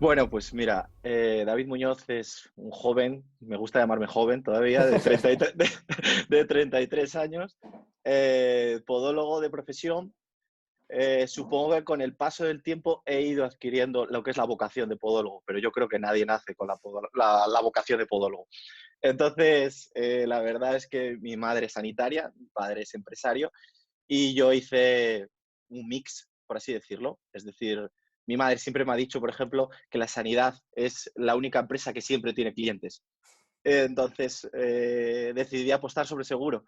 Bueno, pues mira, David Muñoz es un joven, me gusta llamarme joven todavía, de 33, de 33 años, podólogo de profesión. Supongo que con el paso del tiempo he ido adquiriendo lo que es la vocación de podólogo, pero yo creo que nadie nace con la vocación de podólogo. Entonces, la verdad es que mi madre es sanitaria, mi padre es empresario y yo hice un mix, por así decirlo. Es decir, mi madre siempre me ha dicho, por ejemplo, que la sanidad es la única empresa que siempre tiene clientes. Entonces, decidí apostar sobre seguro.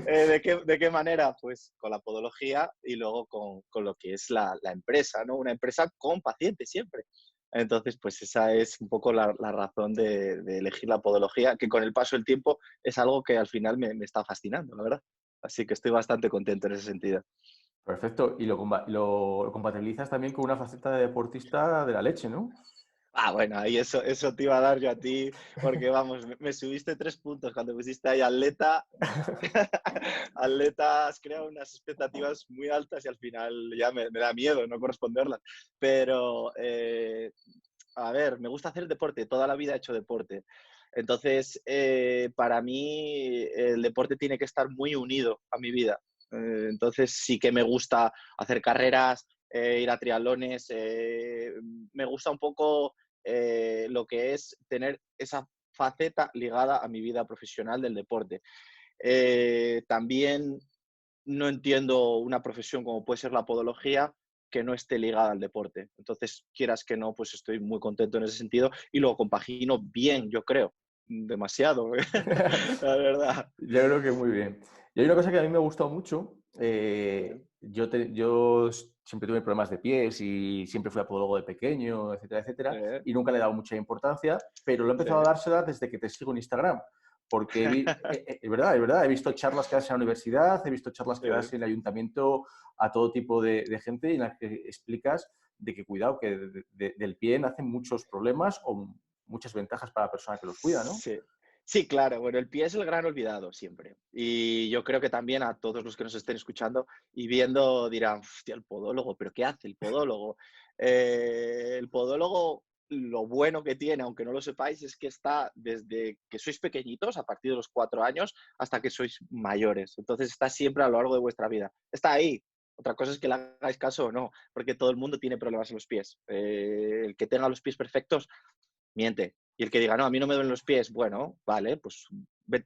¿De qué manera? Pues con la podología y luego con lo que es la empresa, ¿no? Una empresa con pacientes siempre. Entonces, pues esa es un poco la razón de elegir la podología, que con el paso del tiempo es algo que al final me está fascinando, la verdad. Así que estoy bastante contento en ese sentido. Perfecto. Y lo compatibilizas también con una faceta de deportista de la leche, ¿no? Bueno, ahí eso te iba a dar yo a ti, porque vamos, me subiste 3 puntos cuando pusiste ahí atleta. Atleta, has creado unas expectativas muy altas y al final ya me da miedo no corresponderlas. Pero, a ver, me gusta hacer deporte, toda la vida he hecho deporte. Entonces, para mí el deporte tiene que estar muy unido a mi vida. Entonces sí que me gusta hacer carreras, ir a triatlones, me gusta un poco lo que es tener esa faceta ligada a mi vida profesional del deporte. También no entiendo una profesión como puede ser la podología que no esté ligada al deporte. Entonces, quieras que no, pues estoy muy contento en ese sentido y lo compagino bien, yo creo. Demasiado, la verdad. Yo creo que muy bien. Y hay una cosa que a mí me ha gustado mucho. Sí, Siempre tuve problemas de pies y siempre fui a podólogo de pequeño, etcétera, sí, etcétera, y nunca le he dado mucha importancia, pero lo he sí, empezado a dársela desde que te sigo en Instagram. Porque es verdad, he visto charlas que das en la universidad, he visto charlas sí. que das en el ayuntamiento a todo tipo de gente en las que explicas de que cuidado, que del pie nacen muchos problemas o muchas ventajas para la persona que los cuida, ¿no? Sí. Sí, claro. Bueno, el pie es el gran olvidado siempre. Y yo creo que también a todos los que nos estén escuchando y viendo dirán, hostia, el podólogo, ¿pero qué hace el podólogo? El podólogo, lo bueno que tiene, aunque no lo sepáis, es que está desde que sois pequeñitos, a partir de los 4 años, hasta que sois mayores. Entonces está siempre a lo largo de vuestra vida. Está ahí. Otra cosa es que le hagáis caso o no, porque todo el mundo tiene problemas en los pies. El que tenga los pies perfectos miente. Y el que diga, no, a mí no me duelen los pies, bueno, vale, pues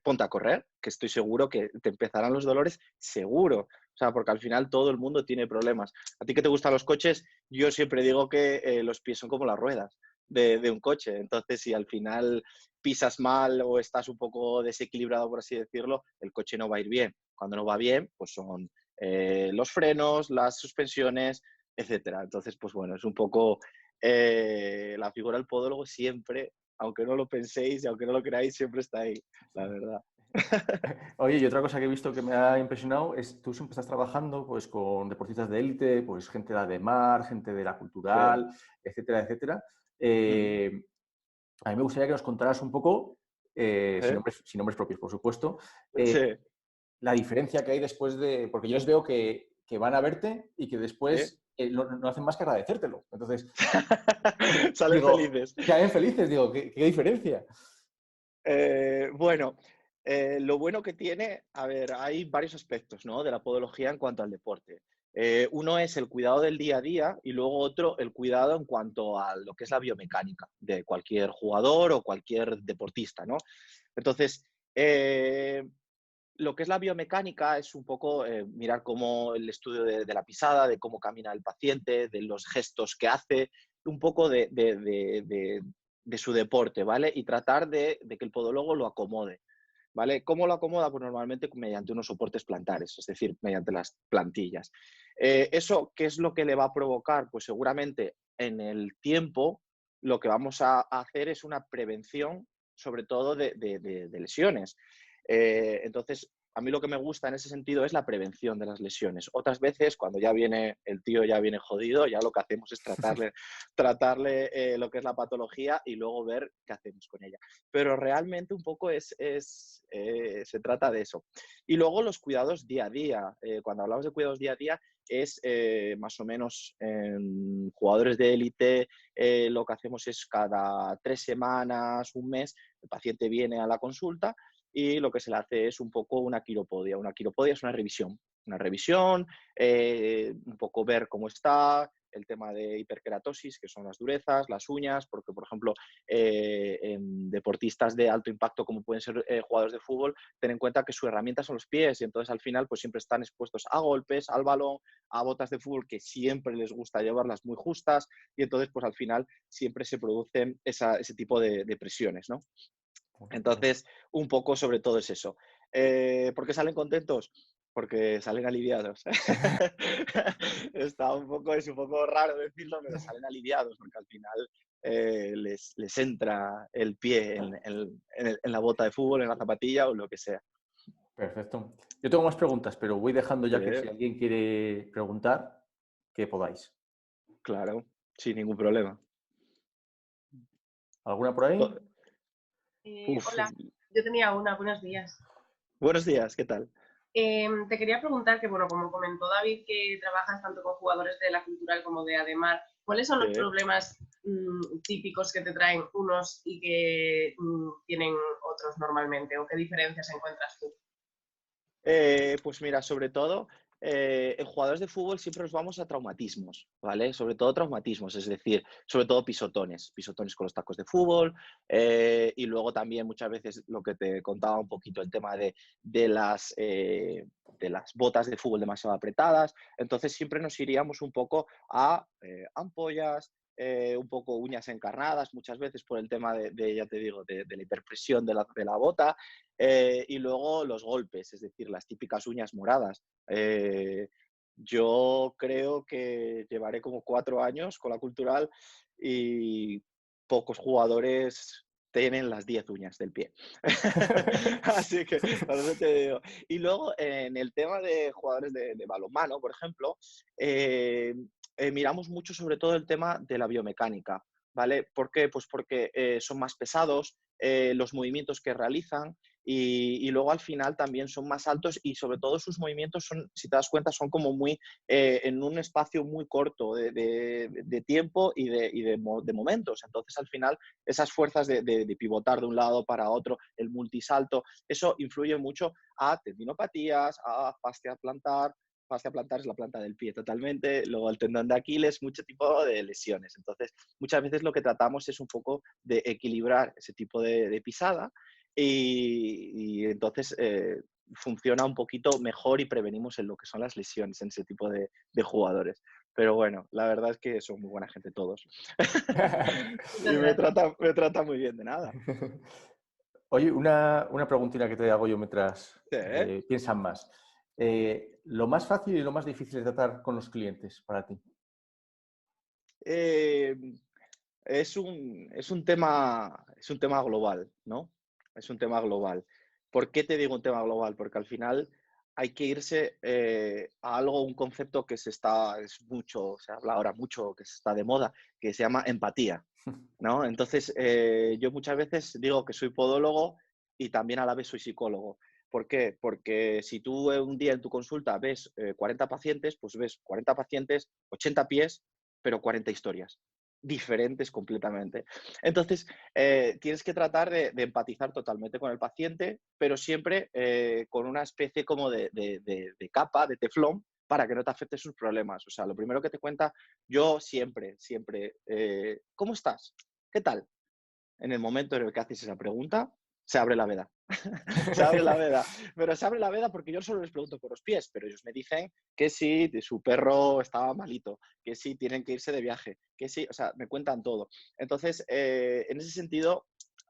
ponte a correr, que estoy seguro que te empezarán los dolores, seguro. O sea, porque al final todo el mundo tiene problemas. A ti que te gustan los coches, yo siempre digo que los pies son como las ruedas de un coche. Entonces, si al final pisas mal o estás un poco desequilibrado, por así decirlo, el coche no va a ir bien. Cuando no va bien, pues son los frenos, las suspensiones, etcétera. Entonces, pues bueno, es un poco la figura del podólogo siempre, aunque no lo penséis y aunque no lo creáis, siempre está ahí, la verdad. Oye, y otra cosa que he visto que me ha impresionado es tú siempre estás trabajando pues, con deportistas de élite, pues gente de la de mar, gente de la Sí. cultural, etcétera, etcétera. Mm. Eh, a mí me gustaría que nos contaras un poco, ¿Eh? sin nombres propios, por supuesto, Sí, la diferencia que hay después de... Porque yo les veo que van a verte y que sí. después no hacen más que agradecértelo. Entonces, Salen digo, felices. que hagan felices, digo, ¿qué diferencia? Bueno, lo bueno que tiene, a ver, hay varios aspectos, ¿no? De la podología en cuanto al deporte. Uno es el cuidado del día a día y luego otro, el cuidado en cuanto a lo que es la biomecánica de cualquier jugador o cualquier deportista, ¿no? Entonces, lo que es la biomecánica es un poco mirar cómo el estudio de la pisada, de cómo camina el paciente, de los gestos que hace, un poco de su deporte, ¿vale? Y tratar de que el podólogo lo acomode, ¿vale? ¿Cómo lo acomoda? Pues normalmente mediante unos soportes plantares, es decir, mediante las plantillas. ¿Eso qué es lo que le va a provocar? Pues seguramente en el tiempo lo que vamos a hacer es una prevención, sobre todo de lesiones. Entonces, a mí lo que me gusta en ese sentido es la prevención de las lesiones. Otras veces, cuando ya viene el tío ya viene jodido, ya lo que hacemos es tratarle lo que es la patología y luego ver qué hacemos con ella. Pero realmente un poco se trata de eso. Y luego los cuidados día a día. Cuando hablamos de cuidados día a día, es más o menos en jugadores de élite, lo que hacemos es cada 3 semanas, un mes, el paciente viene a la consulta y lo que se le hace es un poco una quiropodia. Una quiropodia es una revisión, un poco ver cómo está, el tema de hiperkeratosis, que son las durezas, las uñas, porque, por ejemplo, en deportistas de alto impacto, como pueden ser jugadores de fútbol, ten en cuenta que su herramienta son los pies y entonces al final pues siempre están expuestos a golpes, al balón, a botas de fútbol que siempre les gusta llevarlas muy justas y entonces pues al final siempre se producen ese tipo de presiones, ¿no? Correcto. Entonces, un poco sobre todo es eso. ¿Por qué salen contentos? Porque salen aliviados. Es un poco raro decirlo, pero salen aliviados porque al final les entra el pie en la bota de fútbol, en la zapatilla o lo que sea. Perfecto. Yo tengo más preguntas, pero voy dejando ya que Sí, si alguien quiere preguntar, que podáis. claro, sin ningún problema. ¿Alguna por ahí? Uf, Hola, yo tenía una, buenos días. buenos días, ¿qué tal? Te quería preguntar que, bueno, como comentó David, que trabajas tanto con jugadores de la Cultural como de Ademar, ¿cuáles son Sí. los problemas típicos que te traen unos y que tienen otros normalmente? ¿O qué diferencias encuentras tú? Pues mira, sobre todo, en jugadores de fútbol siempre nos vamos a traumatismos, ¿vale? Sobre todo traumatismos, es decir, sobre todo pisotones con los tacos de fútbol y luego también muchas veces lo que te contaba un poquito, el tema de las botas de fútbol demasiado apretadas. Entonces siempre nos iríamos un poco a ampollas, un poco uñas encarnadas, muchas veces por el tema ya te digo, de la hiperpresión de la bota. Y luego los golpes, es decir, las típicas uñas moradas. Yo creo que llevaré como 4 años con la Cultural y pocos jugadores tienen las 10 uñas del pie. Así que, por eso te digo. Y luego, en el tema de jugadores de balonmano, por ejemplo, miramos mucho sobre todo el tema de la biomecánica, ¿vale? ¿Por qué? Pues porque son más pesados, los movimientos que realizan y luego al final también son más altos y sobre todo sus movimientos son, si te das cuenta, son como muy en un espacio muy corto de tiempo y de momentos. Entonces al final esas fuerzas de pivotar de un lado para otro, el multisalto, eso influye mucho a tendinopatías, a fascia plantar. Fascia plantar es la planta del pie totalmente, luego el tendón de Aquiles, mucho tipo de lesiones. Entonces, muchas veces lo que tratamos es un poco de equilibrar ese tipo de pisada y entonces funciona un poquito mejor y prevenimos en lo que son las lesiones en ese tipo de jugadores. Pero bueno, la verdad es que son muy buena gente todos. Y Muchas me gracias. trata muy bien, de nada. Oye, una preguntita que te hago yo mientras Sí. piensan más. ¿Lo más fácil y lo más difícil de tratar con los clientes para ti? Eh, es un tema global, ¿no? Es un tema global. ¿Por qué te digo un tema global? Porque al final hay que irse a algo, un concepto que se habla ahora mucho, que se está de moda, que se llama empatía, ¿no? Entonces, yo muchas veces digo que soy podólogo y también a la vez soy psicólogo. ¿Por qué? Porque si tú un día en tu consulta ves 40 pacientes, pues ves 40 pacientes, 80 pies, pero 40 historias diferentes completamente. Entonces, tienes que tratar de empatizar totalmente con el paciente, pero siempre con una especie como de capa, de teflón, para que no te afecte sus problemas. O sea, lo primero que te cuenta, yo siempre, ¿cómo estás? ¿Qué tal? En el momento en el que haces esa pregunta, se abre la veda. Se abre la veda. Pero se abre la veda porque yo solo les pregunto por los pies, pero ellos me dicen que sí, su perro estaba malito, que sí, tienen que irse de viaje, que sí, o sea, me cuentan todo. Entonces, en ese sentido,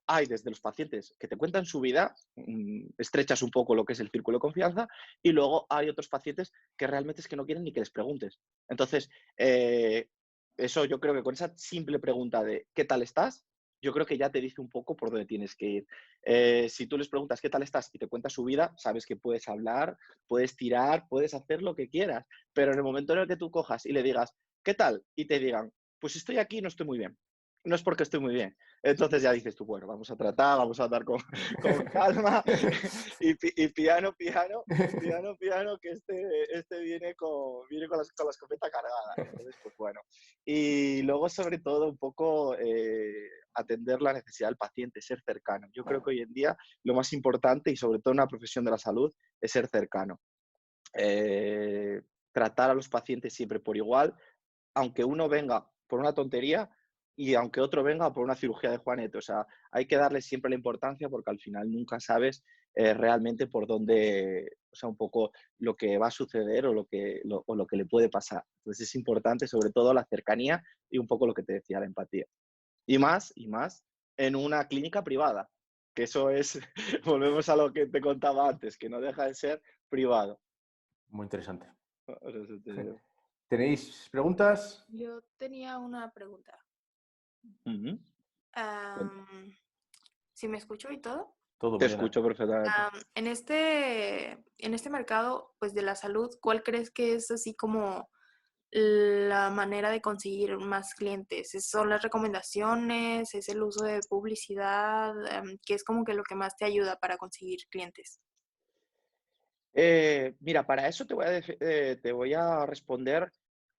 hay desde los pacientes que te cuentan su vida, estrechas un poco lo que es el círculo de confianza, y luego hay otros pacientes que realmente es que no quieren ni que les preguntes. Entonces, eso yo creo que con esa simple pregunta de ¿qué tal estás? yo creo que ya te dice un poco por dónde tienes que ir. Si tú les preguntas qué tal estás y te cuentas su vida, sabes que puedes hablar, puedes tirar, puedes hacer lo que quieras, pero en el momento en el que tú cojas y le digas, ¿qué tal? Y te digan, pues estoy aquí y no estoy muy bien. No es porque estoy muy bien. Entonces ya dices tú, bueno, vamos a tratar, vamos a andar con calma y piano, que este viene con la escopeta cargada. Entonces, pues bueno. Y luego, sobre todo, un poco atender la necesidad del paciente, ser cercano. Yo creo que hoy en día lo más importante, y sobre todo en una profesión de la salud, es ser cercano. Tratar a los pacientes siempre por igual, aunque uno venga por una tontería y aunque otro venga por una cirugía de Juanete. O sea, hay que darle siempre la importancia porque al final nunca sabes realmente por dónde, o sea, un poco lo que va a suceder o lo que le puede pasar. Entonces es importante sobre todo la cercanía y un poco lo que te decía, la empatía. Y más en una clínica privada, que eso es, volvemos a lo que te contaba antes, que no deja de ser privado. Muy interesante. Por eso te digo. ¿Tenéis preguntas? Yo tenía una pregunta. Uh-huh. ¿Si me escucho y todo? Todo, Te Mariana. escucho perfectamente. En este mercado, pues, de la salud, ¿cuál crees que es así como la manera de conseguir más clientes? ¿Son las recomendaciones? ¿Es el uso de publicidad? ¿Qué es como que lo que más te ayuda para conseguir clientes? Mira, para eso te voy a responder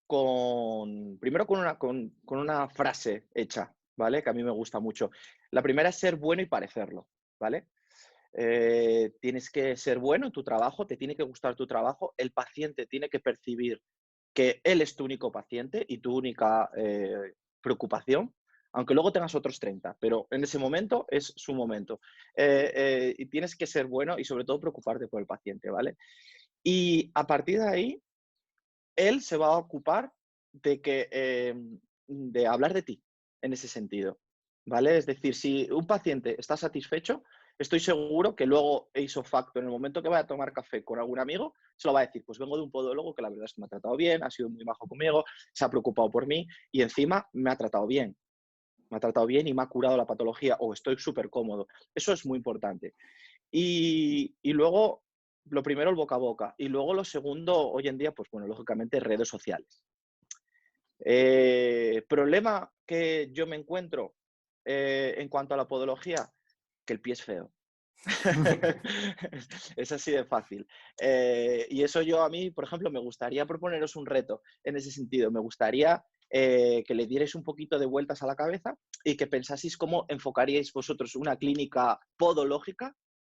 primero con una frase hecha, ¿vale? Que a mí me gusta mucho. La primera es ser bueno y parecerlo, ¿vale? Tienes que ser bueno en tu trabajo, te tiene que gustar tu trabajo, el paciente tiene que percibir que él es tu único paciente y tu única preocupación, aunque luego tengas otros 30, pero en ese momento es su momento. Y tienes que ser bueno y sobre todo preocuparte por el paciente, ¿vale? Y a partir de ahí, él se va a ocupar de hablar de ti en ese sentido, ¿vale? Es decir, si un paciente está satisfecho, estoy seguro que luego ipso facto, en el momento que vaya a tomar café con algún amigo, se lo va a decir, pues vengo de un podólogo que la verdad es que me ha tratado bien, ha sido muy majo conmigo, se ha preocupado por mí y encima me ha tratado bien. Me ha tratado bien y me ha curado la patología o estoy súper cómodo. Eso es muy importante. Y luego, lo primero, el boca a boca. Y luego lo segundo, hoy en día, pues bueno, lógicamente, redes sociales. Problema que yo me encuentro en cuanto a la podología, que el pie es feo. Es así de fácil. Y eso a mí, por ejemplo, me gustaría proponeros un reto en ese sentido. Me gustaría que le dierais un poquito de vueltas a la cabeza y que pensaseis cómo enfocaríais vosotros una clínica podológica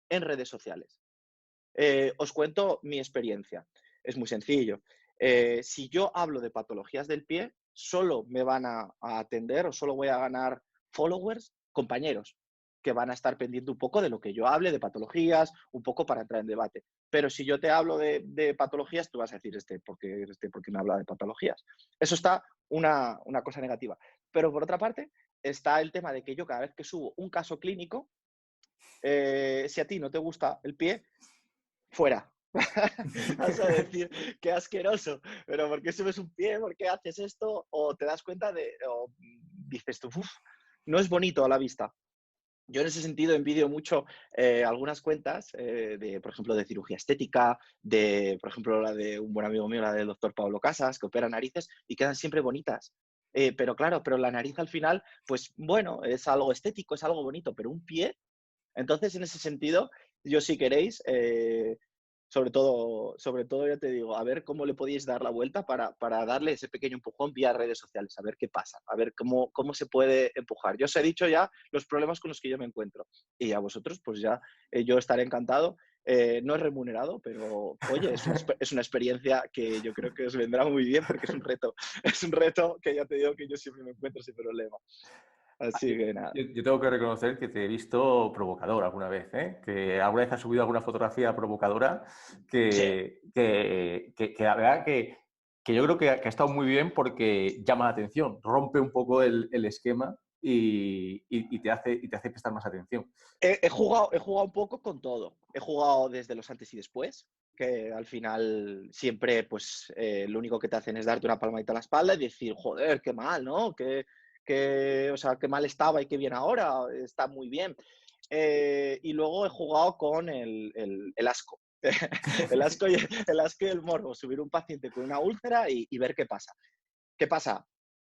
en redes sociales. Os cuento mi experiencia. Es muy sencillo. Si yo hablo de patologías del pie, solo me van a atender o solo voy a ganar followers, compañeros, que van a estar pendientes un poco de lo que yo hable, de patologías, un poco para entrar en debate. Pero si yo te hablo de patologías, tú vas a decir porque me habla de patologías. Eso está una cosa negativa. Pero por otra parte, está el tema de que yo cada vez que subo un caso clínico, si a ti no te gusta el pie, fuera. Vas a decir, qué asqueroso, pero ¿por qué subes un pie? ¿Por qué haces esto? O te das cuenta o dices tú, no es bonito a la vista. Yo en ese sentido envidio mucho algunas cuentas, por ejemplo, de cirugía estética, por ejemplo, la de un buen amigo mío, la del doctor Pablo Casas, que opera narices y quedan siempre bonitas. Pero claro, pero la nariz al final, pues bueno, es algo estético, es algo bonito, pero un pie. Entonces, en ese sentido, yo si queréis, sobre todo, ya te digo, a ver cómo le podéis dar la vuelta para darle ese pequeño empujón vía redes sociales, a ver qué pasa, a ver cómo se puede empujar. Yo os he dicho ya los problemas con los que yo me encuentro y a vosotros, pues ya yo estaré encantado. No es remunerado, pero oye, es una experiencia que yo creo que os vendrá muy bien porque es un reto. Es un reto que ya te digo que yo siempre me encuentro sin problema. Así que nada. Yo tengo que reconocer que te he visto provocador alguna vez, ¿eh? Que alguna vez has subido alguna fotografía provocadora que la verdad que yo creo que ha estado muy bien porque llama la atención, rompe un poco el esquema y te hace prestar más atención. He jugado un poco con todo. He jugado desde los antes y después, que al final siempre, pues, lo único que te hacen es darte una palmadita a la espalda y decir, joder, qué mal, ¿no? o sea, qué mal estaba y qué bien ahora, está muy bien. Y luego he jugado con el asco. El asco y el morbo, subir un paciente con una úlcera y ver qué pasa. ¿Qué pasa?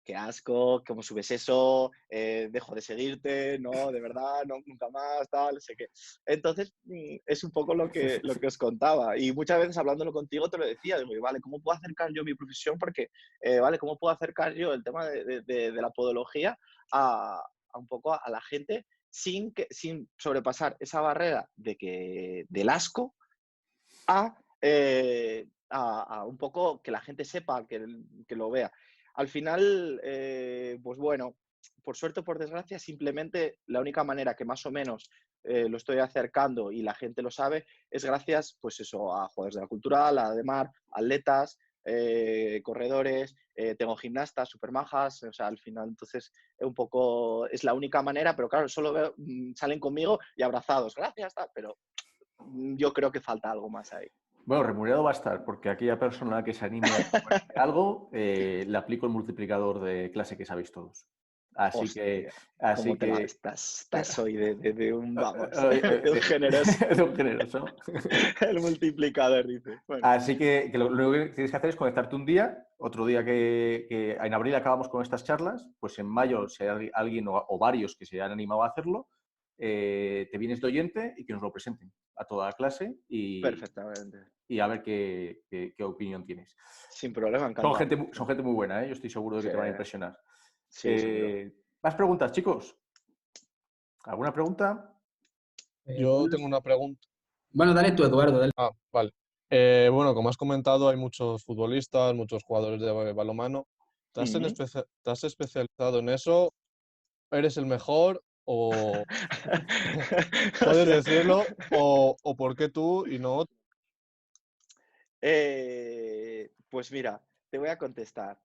Qué asco, ¿cómo subes eso? Dejo de seguirte, no, de verdad, no, nunca más, tal, no sé qué. Entonces, es un poco lo que os contaba. Y muchas veces hablándolo contigo te lo decía, digo, vale, ¿cómo puedo acercar yo mi profesión? Porque, vale, ¿cómo puedo acercar yo el tema de la podología a un poco a la gente sin sobrepasar esa barrera del asco a un poco que la gente sepa, que lo vea. Al final, pues bueno, por suerte o por desgracia, simplemente la única manera que más o menos lo estoy acercando y la gente lo sabe es gracias, pues eso, a jugadores de la cultural, a Ademar, atletas, corredores, tengo gimnastas súper majas, o sea, al final, entonces, un poco es la única manera, pero claro, solo veo, salen conmigo y abrazados, gracias, tal, pero yo creo que falta algo más ahí. Bueno, remunerado va a estar, porque aquella persona que se anime a hacer algo, le aplico el multiplicador de clase que sabéis todos. Así Hostia, así ¿cómo te la que estás hoy de un, vamos, de un generoso? de un generoso. El multiplicador, dice. Bueno. Así que lo único que tienes que hacer es conectarte un día, otro día que en abril acabamos con estas charlas, pues en mayo, si hay alguien o varios que se han animado a hacerlo, te vienes de oyente y que nos lo presenten a toda la clase Perfectamente. y a ver qué opinión tienes. Sin problema, encantado. Son gente muy buena, ¿eh? Yo estoy seguro de que Sí, te van a impresionar. sí, seguro. ¿Más preguntas, chicos? ¿Alguna pregunta? Yo tengo una pregunta. Bueno, dale tú, Eduardo, dale. Ah, vale. Bueno, como has comentado, hay muchos futbolistas, muchos jugadores de balonmano. ¿Te has especializado en eso? ¿Eres el mejor? ¿O O puedes sea, decirlo? ¿O por qué tú y no otro? pues mira, te voy a contestar.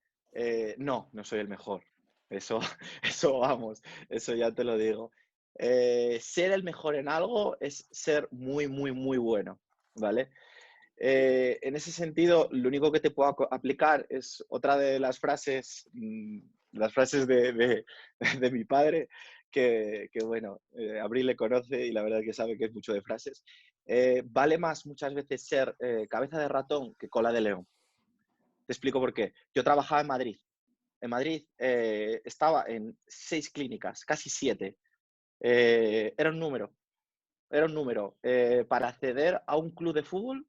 No, no soy el mejor. Eso, eso vamos, eso ya te lo digo. Ser el mejor en algo es ser muy, muy, muy bueno, ¿vale? En ese sentido, lo único que te puedo aplicar es otra de las frases de mi padre, que bueno, Abril le conoce y la verdad que sabe que es mucho de frases. Vale más muchas veces ser cabeza de ratón que cola de león. Te explico por qué. Yo trabajaba en Madrid. En Madrid estaba en 6 clínicas, casi 7. Era un número. Era un número. Para acceder a un club de fútbol,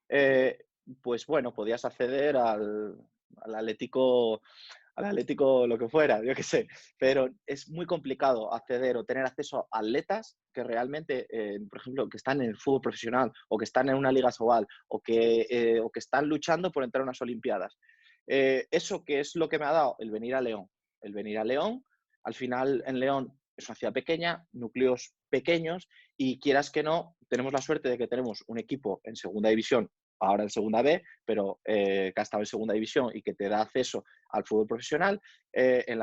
eh, pues bueno, podías acceder al Atlético, lo que fuera, yo qué sé, pero es muy complicado acceder o tener acceso a atletas que realmente, por ejemplo, que están en el fútbol profesional o que están en una liga sobal o que están luchando por entrar a unas Olimpiadas. Eso que es lo que me ha dado el venir a León. El venir a León, al final en León es una ciudad pequeña, núcleos pequeños y quieras que no, tenemos la suerte de que tenemos un equipo en segunda división, ahora en segunda B, pero que ha estado en segunda división y que te da acceso al fútbol profesional en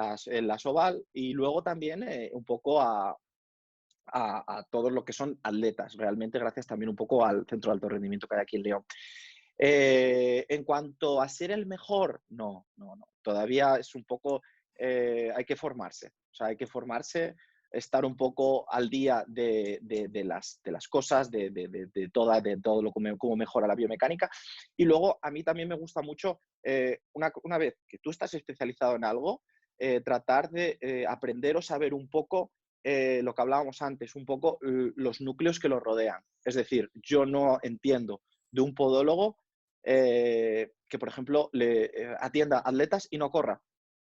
la Soval y luego también un poco a todo lo que son atletas, realmente gracias también un poco al centro de alto rendimiento que hay aquí en León. En cuanto a ser el mejor, no. Todavía es un poco, hay que formarse. O sea, hay que formarse, estar un poco al día de las cosas, de todo lo cómo mejora la biomecánica. Y luego, a mí también me gusta mucho, una vez que tú estás especializado en algo, tratar de aprender o saber un poco lo que hablábamos antes, un poco los núcleos que lo rodean. Es decir, yo no entiendo de un podólogo que, por ejemplo, le atienda atletas y no corra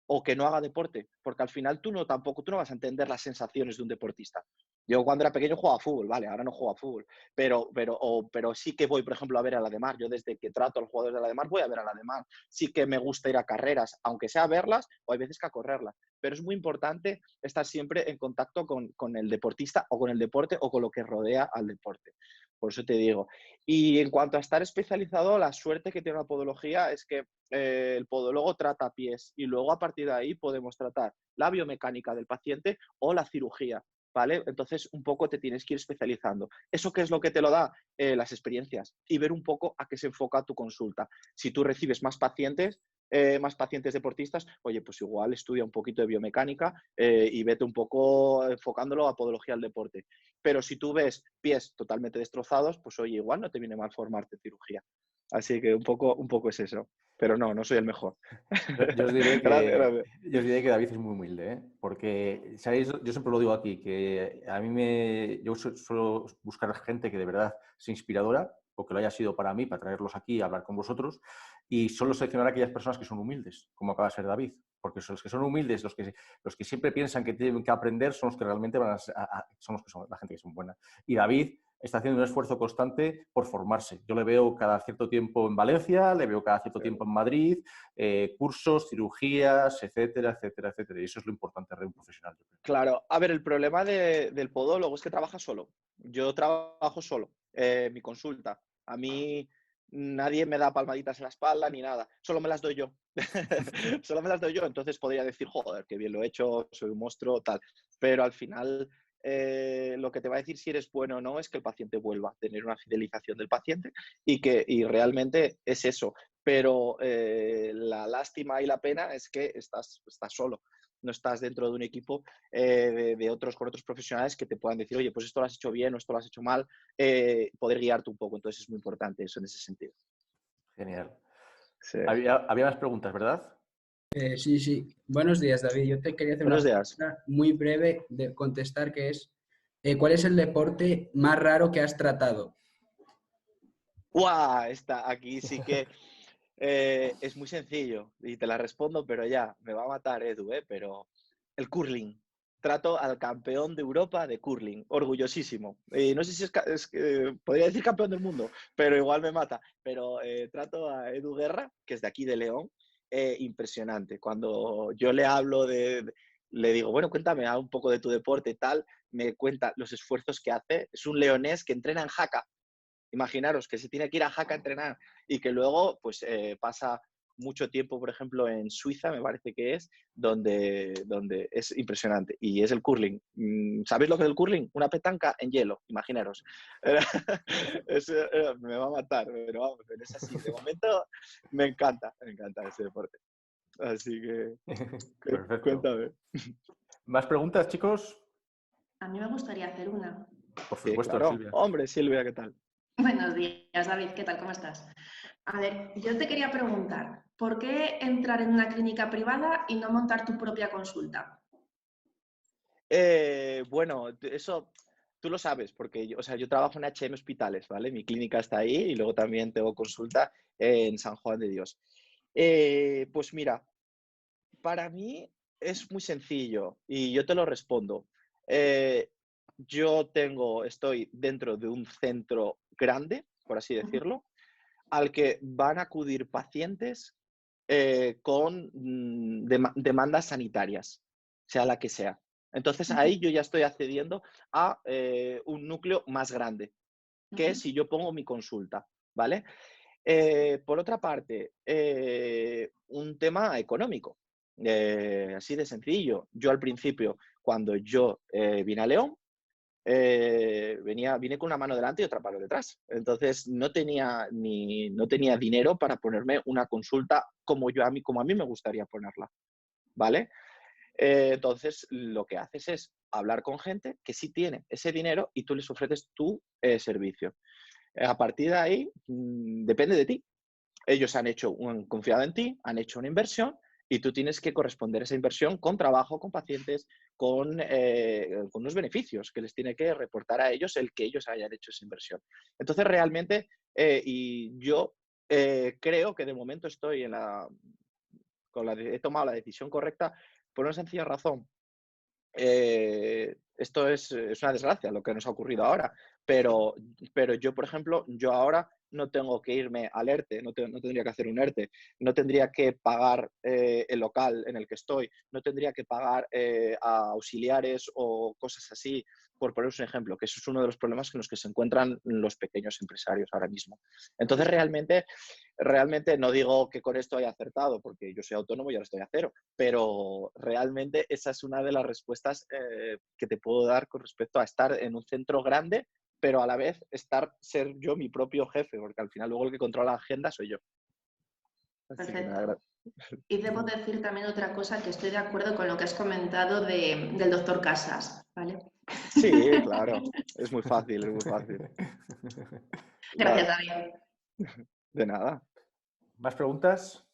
o que no haga deporte, porque al final tú no vas a entender las sensaciones de un deportista. Yo cuando era pequeño jugaba a fútbol, vale, ahora no juego a fútbol, pero sí que voy, por ejemplo, a ver a la de Mar. Yo desde que trato a los jugadores de la de Mar voy a ver a la de Mar. Sí que me gusta ir a carreras, aunque sea a verlas o hay veces que a correrlas, pero es muy importante estar siempre en contacto con el deportista o con el deporte o con lo que rodea al deporte. Por eso te digo. Y en cuanto a estar especializado, la suerte que tiene la podología es que el podólogo trata pies y luego a partir de ahí podemos tratar la biomecánica del paciente o la cirugía, ¿vale? Entonces un poco te tienes que ir especializando. ¿Eso qué es lo que te lo da? Las experiencias y ver un poco a qué se enfoca tu consulta. Si tú recibes más pacientes, más pacientes deportistas, oye, pues igual estudia un poquito de biomecánica y vete un poco enfocándolo a podología del deporte. Pero si tú ves pies totalmente destrozados, pues oye, igual no te viene mal formarte en cirugía. Así que un poco es eso. Pero no soy el mejor. Yo os diré Gracias. que David es muy humilde, ¿eh? Porque, ¿sabéis? Yo siempre lo digo aquí, que a mí yo suelo buscar gente que de verdad sea inspiradora, o que lo haya sido para mí, para traerlos aquí a hablar con vosotros, y solo seleccionar a aquellas personas que son humildes, como acaba de ser David. Porque son los que son humildes, los que siempre piensan que tienen que aprender, son los que realmente son los que son la gente que son buena. Y David está haciendo un esfuerzo constante por formarse. Yo le veo cada cierto tiempo en Valencia, le veo cada cierto tiempo en Madrid, cursos, cirugías, etcétera, etcétera, etcétera. Y eso es lo importante de un profesional. Yo creo. Claro, a ver, el problema del podólogo es que trabaja solo. Yo trabajo solo, mi consulta. A mí nadie me da palmaditas en la espalda ni nada, solo me las doy yo. Solo me las doy yo, entonces podría decir, joder, qué bien lo he hecho, soy un monstruo, tal. Pero al final lo que te va a decir si eres bueno o no es que el paciente vuelva a tener una fidelización del paciente y realmente es eso. Pero la lástima y la pena es que estás solo. No estás dentro de un equipo de otros con otros profesionales que te puedan decir, oye, pues esto lo has hecho bien o esto lo has hecho mal, poder guiarte un poco. Entonces es muy importante eso en ese sentido. Genial. Sí. Había más preguntas, ¿verdad? Sí, sí. Buenos días, David. Yo te quería hacer una Buenos días. pregunta muy breve de contestar, que es, ¿cuál es el deporte más raro que has tratado? ¡Guau! Aquí sí que es muy sencillo y te la respondo, pero ya, me va a matar Edu, pero el curling. Trato al campeón de Europa de curling, orgullosísimo. No sé si podría decir campeón del mundo, pero igual me mata. Pero trato a Edu Guerra, que es de aquí de León, impresionante. Cuando yo le hablo le digo, bueno, cuéntame un poco de tu deporte y tal, me cuenta los esfuerzos que hace. Es un leonés que entrena en Jaca. Imaginaros que se tiene que ir a Jaca a entrenar y que luego pues pasa mucho tiempo, por ejemplo, en Suiza, me parece que es, donde es impresionante. Y es el curling. ¿Sabéis lo que es el curling? Una petanca en hielo, imaginaros. Me va a matar, pero vamos, pero es así. De momento me encanta ese deporte. Así que Perfecto. cuéntame. ¿Más preguntas, chicos? A mí me gustaría hacer una. Por Sí, supuesto, claro. Silvia. Hombre, Silvia, ¿qué tal? Buenos días, David. ¿Qué tal? ¿Cómo estás? A ver, yo te quería preguntar, ¿por qué entrar en una clínica privada y no montar tu propia consulta? Bueno, eso tú lo sabes, porque yo trabajo en H&M Hospitales, ¿vale? Mi clínica está ahí y luego también tengo consulta en San Juan de Dios. Pues mira, para mí es muy sencillo y yo te lo respondo. Eh, estoy dentro de un centro grande, por así decirlo, al que van a acudir pacientes con demandas sanitarias, sea la que sea. Entonces ahí yo ya estoy accediendo a un núcleo más grande, que es si yo pongo mi consulta, ¿vale? Por otra parte, un tema económico, así de sencillo. Yo al principio, cuando yo vine a León, vine con una mano delante y otra mano detrás. Entonces no tenía dinero para ponerme una consulta como a mí me gustaría ponerla, ¿vale? Entonces lo que haces es hablar con gente que sí tiene ese dinero y tú les ofreces tu servicio. A partir de ahí, depende de ti. Ellos han confiado en ti, han hecho una inversión y tú tienes que corresponder a esa inversión con trabajo, con pacientes, con unos beneficios que les tiene que reportar a ellos el que ellos hayan hecho esa inversión. Entonces, realmente, y yo creo que de momento estoy he tomado la decisión correcta por una sencilla razón. Esto es una desgracia lo que nos ha ocurrido ahora, pero yo, por ejemplo, yo ahora no tengo que irme al ERTE, no tendría que hacer un ERTE, no tendría que pagar el local en el que estoy, no tendría que pagar a auxiliares o cosas así, por poneros un ejemplo, que eso es uno de los problemas en los que se encuentran los pequeños empresarios ahora mismo. Entonces, realmente no digo que con esto haya acertado, porque yo soy autónomo y ahora estoy a cero, pero realmente esa es una de las respuestas que te puedo dar con respecto a estar en un centro grande, pero a la vez ser yo mi propio jefe, porque al final luego el que controla la agenda soy yo. Así que Perfecto. nada, Y debo decir también otra cosa, que estoy de acuerdo con lo que has comentado del doctor Casas, ¿vale? Sí, claro, es muy fácil, es muy fácil. Gracias, Nada, David. de nada. ¿Más preguntas?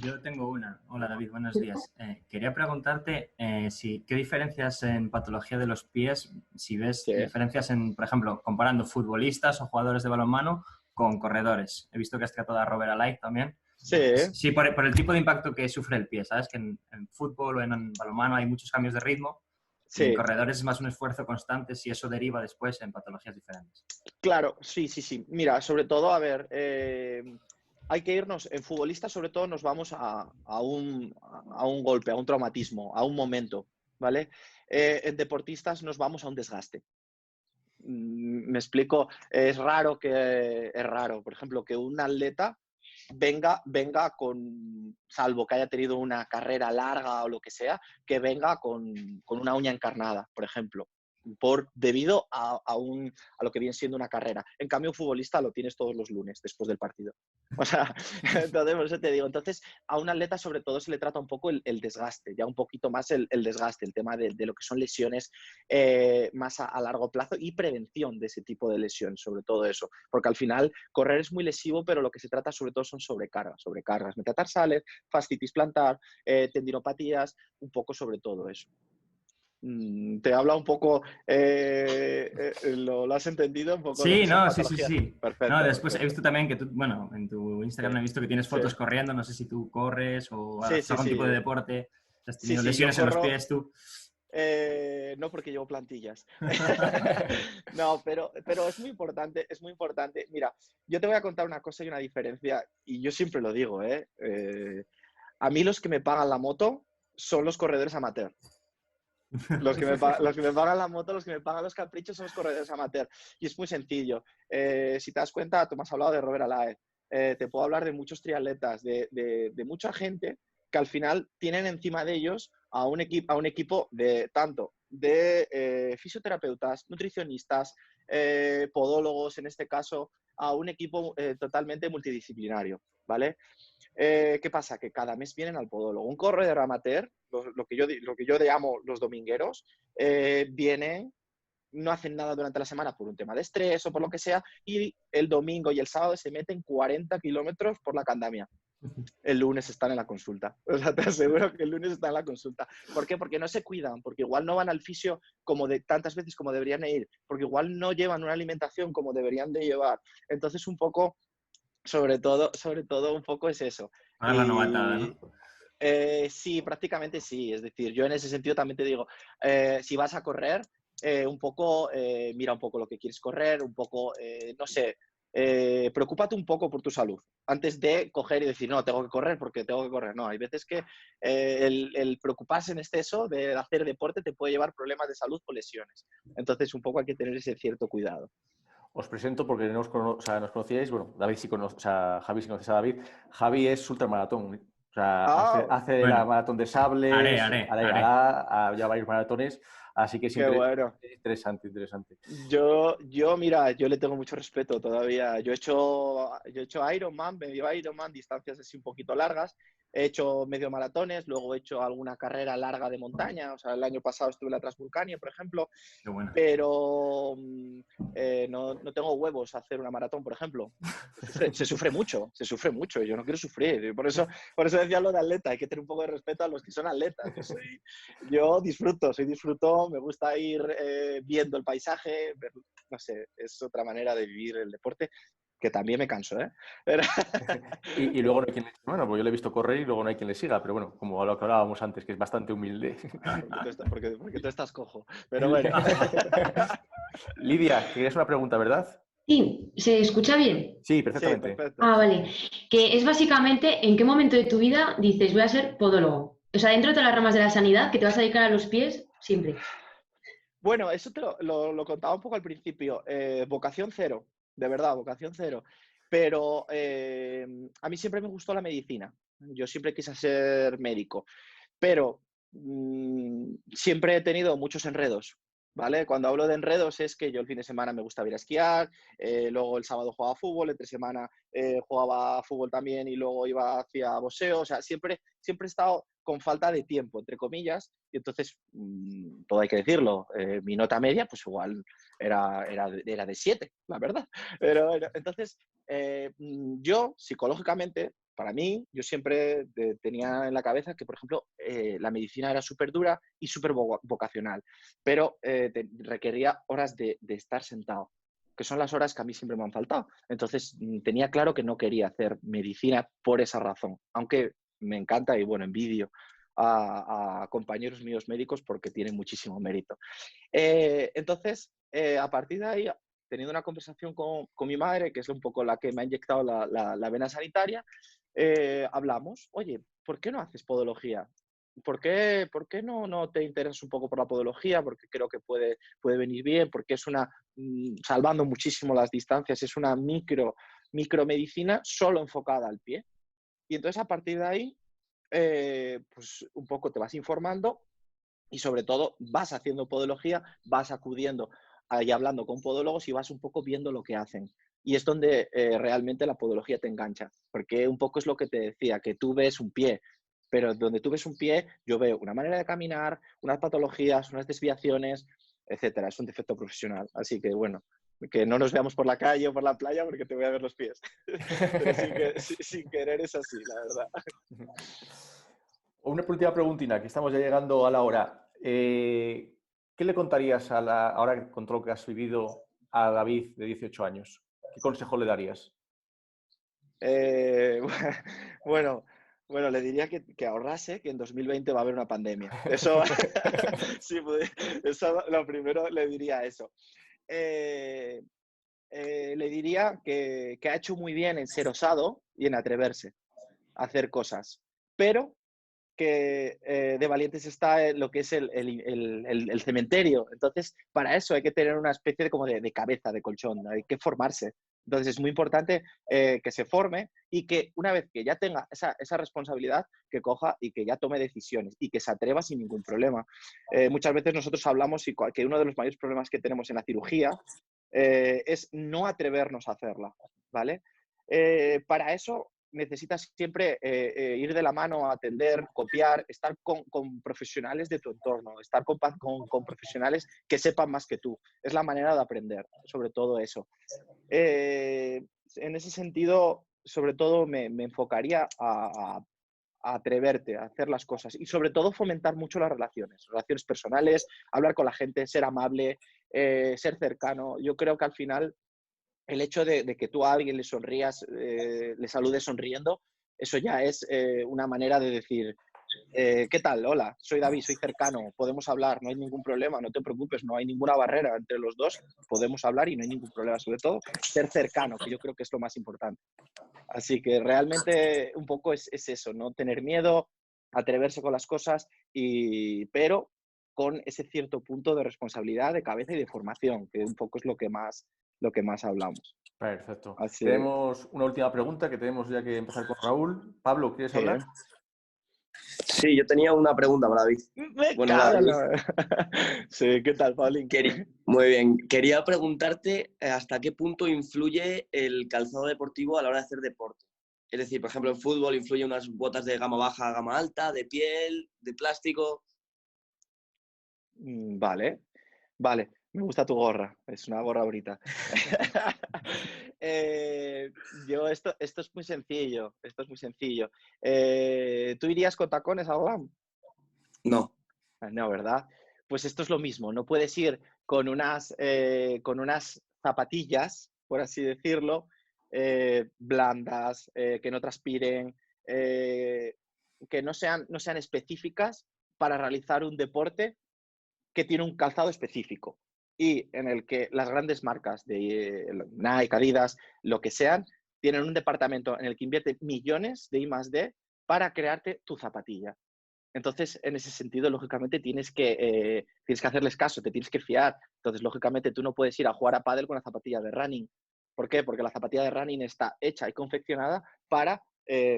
Yo tengo una. Hola David, buenos días. Quería preguntarte qué diferencias en patología de los pies, si ves Sí. diferencias en, por ejemplo, comparando futbolistas o jugadores de balonmano con corredores. He visto que has tratado a Robert Alay también. Sí, Sí, por el tipo de impacto que sufre el pie, ¿sabes? Que en fútbol o en balonmano hay muchos cambios de ritmo y en sí. corredores es más un esfuerzo constante si eso deriva después en patologías diferentes. Claro, sí, sí, sí. Mira, sobre todo, a ver, hay que irnos, en futbolistas sobre todo nos vamos a un golpe, a un traumatismo, a un momento, ¿vale? En deportistas nos vamos a un desgaste. Me explico, es raro, por ejemplo, que un atleta venga con, salvo que haya tenido una carrera larga o lo que sea, que venga con una uña encarnada, por ejemplo, debido a lo que viene siendo una carrera. En cambio, un futbolista lo tienes todos los lunes después del partido. O sea, entonces, por eso te digo, entonces a un atleta sobre todo se le trata un poco el desgaste, ya un poquito más el desgaste, el tema de lo que son lesiones más a largo plazo y prevención de ese tipo de lesiones, sobre todo eso, porque al final correr es muy lesivo, pero lo que se trata sobre todo son sobrecargas, metatarsales, fascitis plantar, tendinopatías, un poco sobre todo eso. Te habla un poco, ¿lo has entendido? Un poco lo que Sí, son no, sí. patologías. No, Perfecto, después he perfecto. visto también que tú, bueno, en tu Instagram he visto que tienes Sí, fotos corriendo, no sé si tú corres o sí, haces sí, algún tipo de sí. deporte, si has Sí, tenido sí, yo lesiones en los corro. pies tú. No porque llevo plantillas. No, pero es muy importante, es muy importante. Mira, yo te voy a contar una cosa y una diferencia, y yo siempre lo digo, ¿eh? A mí los que me pagan la moto son los corredores amateur. Los que me pagan la moto, los que me pagan los caprichos son los corredores amateur. Y es muy sencillo. Si te das cuenta, tú me has hablado de Robert Alae. Te puedo hablar de muchos triatletas, de mucha gente que al final tienen encima de ellos a un equipo de tanto de fisioterapeutas, nutricionistas, podólogos, en este caso, a un equipo totalmente multidisciplinario, ¿vale? ¿Qué pasa? Que cada mes vienen al podólogo. Un corredor amateur, lo que yo llamo los domingueros, vienen, no hacen nada durante la semana por un tema de estrés o por lo que sea, y el domingo y el sábado se meten 40 kilómetros por la Candamia. El lunes están en la consulta. O sea, te aseguro que el lunes están en la consulta. ¿Por qué? Porque no se cuidan, porque igual no van al fisio tantas veces como deberían ir, porque igual no llevan una alimentación como deberían de llevar. Entonces, un poco, sobre todo, un poco es eso. Pagar la novatada, ¿no? Sí, prácticamente sí. Es decir, yo en ese sentido también te digo, si vas a correr, un poco, mira un poco lo que quieres correr, un poco, no sé, preocúpate un poco por tu salud antes de coger y decir, no, tengo que correr porque tengo que correr. No, hay veces que el preocuparse en exceso de hacer deporte te puede llevar problemas de salud o lesiones. Entonces, un poco hay que tener ese cierto cuidado. Os presento porque no o sea, nos conocíais. Bueno, David sí conoce, o sea, Javi sí conoces a David. Javi es ultramaratón. O sea, Ah, hace la Bueno, maratón de sables, ahora haré. llegará a ya varios maratones. Así que qué siempre bueno. interesante. Mira, yo le tengo mucho respeto todavía. Yo he hecho Ironman, medio Ironman, distancias así un poquito largas. He hecho medio maratones, luego he hecho alguna carrera larga de montaña. O sea, el año pasado estuve en la Transvulcania, por ejemplo. Qué bueno. Pero no tengo huevos a hacer una maratón, por ejemplo. Se sufre mucho. Yo no quiero sufrir. Por eso decía lo de atleta. Hay que tener un poco de respeto a los que son atletas. Yo disfruto, me gusta ir viendo el paisaje, no sé, es otra manera de vivir el deporte, que también me canso, ¿eh? Pero... y luego no hay quien le... Bueno, pues yo le he visto correr y luego no hay quien le siga, pero bueno, como lo que hablábamos antes, que es bastante humilde. porque tú estás cojo, pero bueno. Lidia, querías una pregunta, ¿verdad? Sí, ¿se escucha bien? Sí, Sí, perfectamente. perfecto. Ah, vale. Que es básicamente en qué momento de tu vida dices voy a ser podólogo. O sea, dentro de todas las ramas de la sanidad, que te vas a dedicar a los pies siempre. Bueno, eso te lo contaba un poco al principio. Vocación cero, de verdad, vocación cero. Pero a mí siempre me gustó la medicina. Yo siempre quise ser médico. Pero siempre he tenido muchos enredos ¿vale? Cuando hablo de enredos es que yo el fin de semana me gusta ir a esquiar, luego el sábado jugaba fútbol, entre semana jugaba fútbol también y luego iba hacia boxeo. O sea, siempre he estado con falta de tiempo, entre comillas, y entonces, todo hay que decirlo, mi nota media pues igual era de 7, la verdad. Pero bueno, entonces, yo psicológicamente, para mí, yo siempre tenía en la cabeza que, por ejemplo, la medicina era súper dura y súper vocacional, pero requería horas de estar sentado, que son las horas que a mí siempre me han faltado. Entonces, tenía claro que no quería hacer medicina por esa razón, aunque me encanta y, bueno, envidio a compañeros míos médicos porque tienen muchísimo mérito. Entonces, a partir de ahí, teniendo una conversación con mi madre, que es un poco la que me ha inyectado la vena sanitaria, hablamos, oye, ¿por qué no haces podología? ¿Por qué no te interesas un poco por la podología? Porque creo que puede venir bien, porque es salvando muchísimo las distancias, es una micromedicina solo enfocada al pie. Y entonces, a partir de ahí, pues un poco te vas informando y sobre todo vas haciendo podología, vas acudiendo y hablando con podólogos y vas un poco viendo lo que hacen. Y es donde realmente la podología te engancha, porque un poco es lo que te decía, que tú ves un pie, pero donde tú ves un pie, yo veo una manera de caminar, unas patologías, unas desviaciones, etcétera. Es un defecto profesional. Así que, bueno, que no nos veamos por la calle o por la playa porque te voy a ver los pies. Pero sin querer es así, la verdad. Una última preguntina, que estamos ya llegando a la hora. ¿Qué le contarías ahora con todo lo que has vivido a David de 18 años? ¿Qué consejo le darías? Bueno, le diría que ahorrase, que en 2020 va a haber una pandemia. Eso, sí, eso lo primero le diría eso. Le diría que ha hecho muy bien en ser osado y en atreverse a hacer cosas, pero que de valientes está lo que es el cementerio. Entonces, para eso hay que tener una especie de cabeza, de colchón, hay que formarse. Entonces, es muy importante que se forme y que una vez que ya tenga esa responsabilidad, que coja y que ya tome decisiones y que se atreva sin ningún problema. Muchas veces nosotros hablamos que uno de los mayores problemas que tenemos en la cirugía es no atrevernos a hacerla, ¿vale? Para eso necesitas siempre ir de la mano a atender, copiar, estar con profesionales de tu entorno, estar con profesionales que sepan más que tú. Es la manera de aprender, sobre todo eso. En ese sentido, sobre todo me enfocaría a atreverte a hacer las cosas y sobre todo fomentar mucho las relaciones personales, hablar con la gente, ser amable, ser cercano. Yo creo que al final el hecho de que tú a alguien le sonrías, le saludes sonriendo, eso ya es una manera de decir, ¿qué tal? Hola, soy David, soy cercano, podemos hablar, no hay ningún problema, no te preocupes, no hay ninguna barrera entre los dos, podemos hablar y no hay ningún problema. Sobre todo, ser cercano, que yo creo que es lo más importante. Así que realmente un poco es eso, no tener miedo, atreverse con las cosas, pero con ese cierto punto de responsabilidad, de cabeza y de formación, que un poco es lo que más hablamos. Perfecto. Así, Tenemos una última pregunta que tenemos ya que empezar con Raúl. Pablo, ¿quieres hablar? Sí, yo tenía una pregunta para David. Bueno, David. Sí, ¿qué tal, Paulín? Muy bien. Quería preguntarte hasta qué punto influye el calzado deportivo a la hora de hacer deporte. Es decir, por ejemplo, en fútbol influye unas botas de gama baja, gama alta, de piel, de plástico. Vale. Me gusta tu gorra. Es una gorra bonita. Esto es muy sencillo. ¿Tú irías con tacones al GLAM? No. No, ¿verdad? Pues esto es lo mismo. No puedes ir con unas zapatillas, por así decirlo, blandas, que no transpiren, que no sean específicas para realizar un deporte que tiene un calzado específico y en el que las grandes marcas de Nike, Adidas, lo que sean, tienen un departamento en el que invierte millones de I+D para crearte tu zapatilla. Entonces, en ese sentido, lógicamente, tienes que hacerles caso, te tienes que fiar. Entonces, lógicamente, tú no puedes ir a jugar a pádel con la zapatilla de running. ¿Por qué? Porque la zapatilla de running está hecha y confeccionada para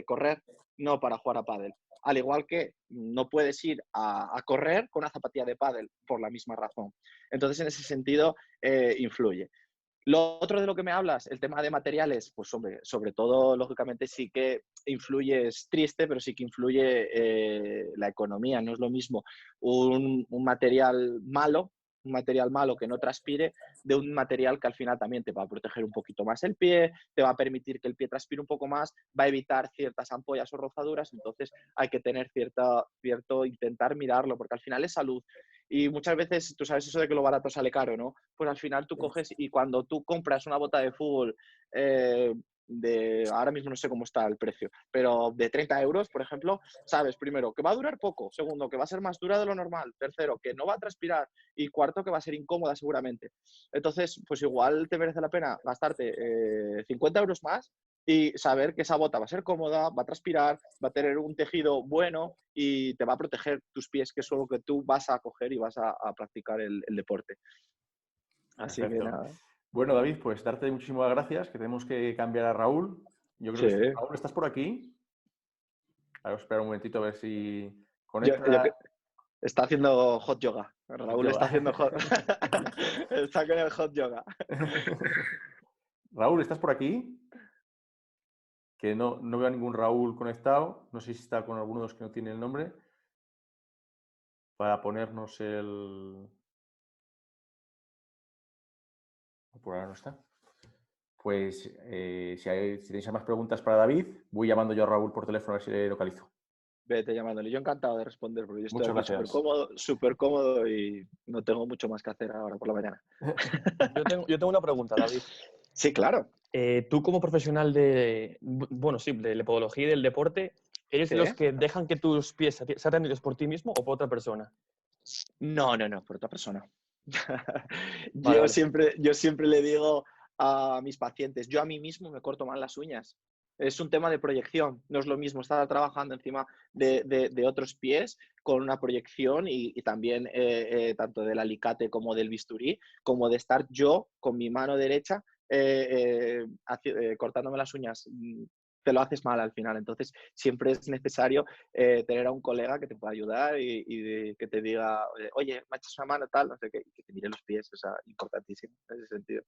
correr, no para jugar a pádel. al igual que no puedes ir a correr con una zapatilla de pádel por la misma razón. Entonces, en ese sentido, influye. Lo otro de lo que me hablas, el tema de materiales, pues hombre, sobre todo, lógicamente sí que influye, es triste, pero sí que influye la economía. No es lo mismo un material malo que no transpire, de un material que al final también te va a proteger un poquito más el pie, te va a permitir que el pie transpire un poco más, va a evitar ciertas ampollas o rozaduras, entonces hay que tener intentar mirarlo, porque al final es salud. Y muchas veces, tú sabes eso de que lo barato sale caro, ¿no? Pues al final tú coges y cuando tú compras una bota de fútbol ahora mismo no sé cómo está el precio, pero de 30 euros, por ejemplo, sabes, primero, que va a durar poco, segundo, que va a ser más dura de lo normal, tercero, que no va a transpirar y cuarto, que va a ser incómoda seguramente. Entonces, pues igual te merece la pena gastarte 50 euros más y saber que esa bota va a ser cómoda, va a transpirar, va a tener un tejido bueno y te va a proteger tus pies, que es lo que tú vas a coger y vas a practicar el deporte. Así que Perfecto. nada. Bueno, David, pues darte muchísimas gracias, que tenemos que cambiar a Raúl. Yo creo que Raúl, ¿estás por aquí? Ahora espera un momentito a ver si conecta. Está haciendo hot yoga. Raúl yoga. está haciendo está con el hot yoga. Raúl, ¿estás por aquí? Que no veo a ningún Raúl conectado. No sé si está con alguno de los que no tiene el nombre. Para ponernos el... Por ahora no está. Pues si tenéis más preguntas para David, voy llamando yo a Raúl por teléfono a ver si le localizo. Vete llamándole. Yo encantado de responder porque yo estoy Muchas aquí gracias. súper cómodo y no tengo mucho más que hacer ahora por la mañana. Yo tengo una pregunta, David. Sí, claro. Tú como profesional de la podología y del deporte, ¿eres de los que dejan que tus pies sean atendidos por ti mismo o por otra persona? No, por otra persona. Vale. Yo siempre le digo a mis pacientes, yo a mí mismo me corto mal las uñas. Es un tema de proyección. No es lo mismo estar trabajando encima de otros pies con una proyección y también tanto del alicate como del bisturí, como de estar yo con mi mano derecha cortándome las uñas. Te lo haces mal al final. Entonces, siempre es necesario tener a un colega que te pueda ayudar y que te diga, oye, me echas una mano, tal, no sé qué, y que te mire los pies. O sea, importantísimo en ese sentido.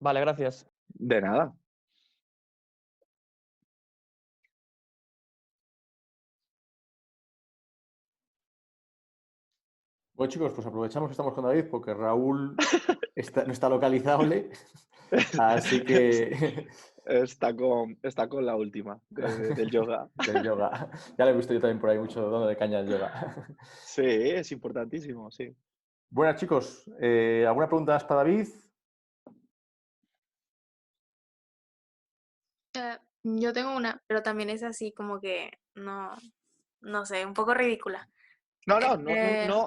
Vale, gracias. De nada. Bueno, chicos, pues aprovechamos que estamos con David porque Raúl no está localizable. Así que... Está con la última del yoga. Del yoga. Ya lo he visto yo también por ahí mucho dando de caña al yoga. Sí, es importantísimo, sí. Bueno, chicos, ¿alguna pregunta más para David? Yo tengo una, pero también es así como que no sé, un poco ridícula.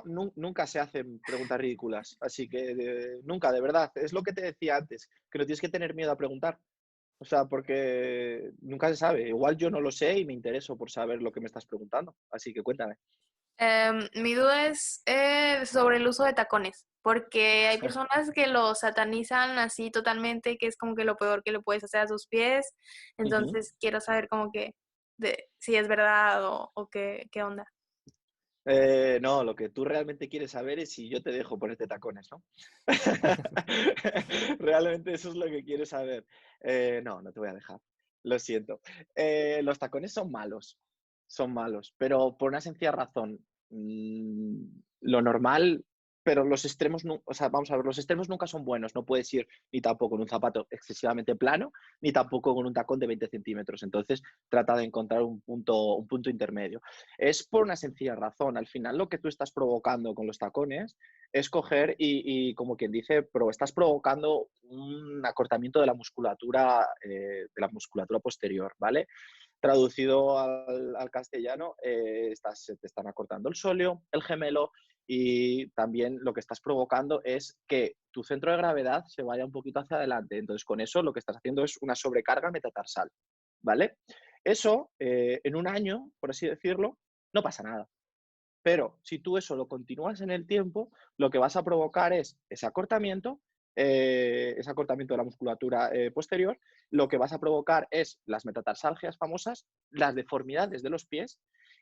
Nunca se hacen preguntas ridículas, así que nunca, de verdad. Es lo que te decía antes, que no tienes que tener miedo a preguntar. O sea, porque nunca se sabe. Igual yo no lo sé y me intereso por saber lo que me estás preguntando. Así que cuéntame. Mi duda es sobre el uso de tacones, porque hay personas que lo satanizan así totalmente, que es como que lo peor que le puedes hacer a tus pies. Entonces quiero saber como que si es verdad o qué onda. No, lo que tú realmente quieres saber es si yo te dejo ponerte tacones, ¿no? Realmente eso es lo que quieres saber. No te voy a dejar. Lo siento. Los tacones son malos, pero por una sencilla razón. Lo normal, pero los extremos, vamos a ver, los extremos nunca son buenos. No puedes ir ni tampoco con un zapato excesivamente plano, ni tampoco con un tacón de 20 centímetros. Entonces, trata de encontrar un punto intermedio. Es por una sencilla razón. Al final, lo que tú estás provocando con los tacones es coger y como quien dice, estás provocando un acortamiento de la musculatura posterior, ¿vale? Traducido al castellano, te están acortando el sóleo, el gemelo, y también lo que estás provocando es que tu centro de gravedad se vaya un poquito hacia adelante. Entonces, con eso lo que estás haciendo es una sobrecarga metatarsal, ¿vale? Eso, en un año, por así decirlo, no pasa nada. Pero si tú eso lo continúas en el tiempo, lo que vas a provocar es ese acortamiento ese acortamiento de la musculatura posterior, lo que vas a provocar es las metatarsalgias famosas, las deformidades de los pies